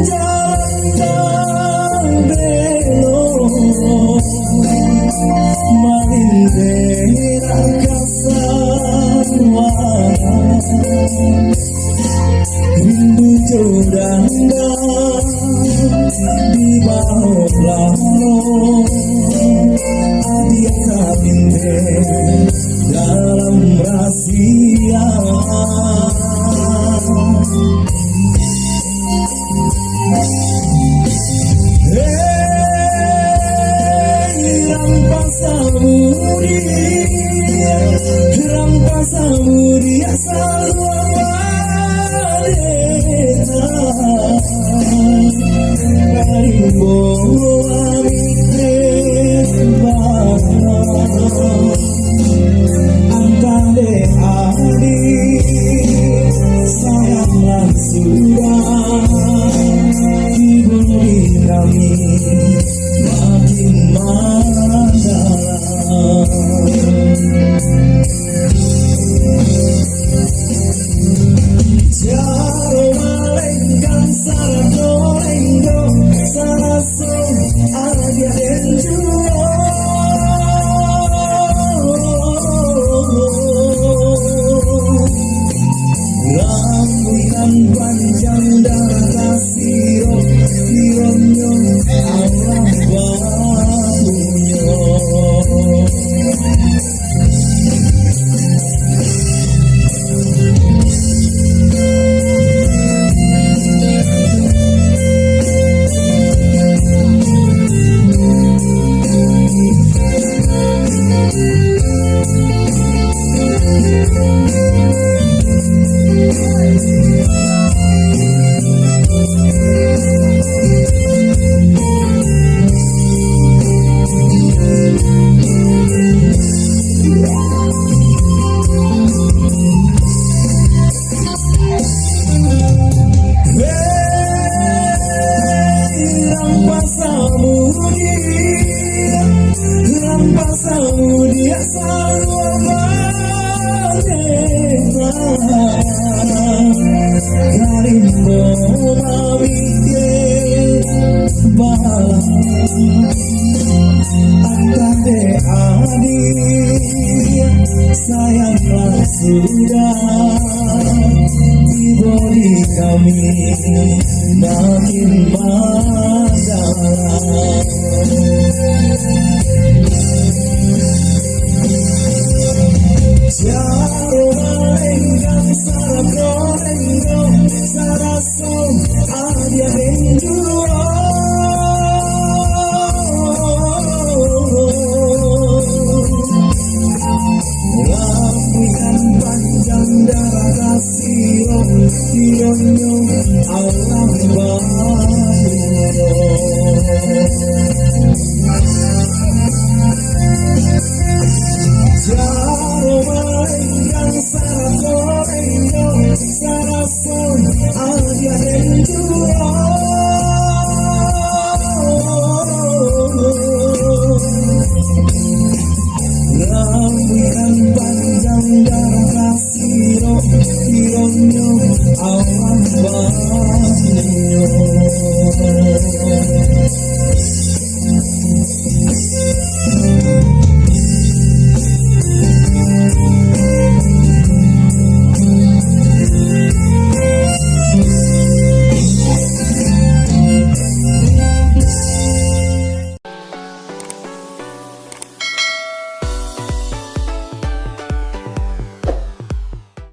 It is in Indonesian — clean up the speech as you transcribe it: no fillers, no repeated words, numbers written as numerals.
jalan belok malindera kasawana rindu jodanda di bawah lalu adik kabinde dalam rahasia. Rampas samudi asal waleta karimbo antade adi sayanglah sudah diberi kami makin mendalam. Jaro malengkan sarado lenggo saraso adia denjuo rambutan panjang darah siro sironyo Allah bapunyo. Rampas samudi asal waleta karimbo mawide bala antade adi sayanglah sudah diberi kami makin mendalam. Jaro malengkan sarado lenggo saraso adia denjuo rambutan panjang darah siro sironyo Allah bapunyo. Jaro malengkan sarado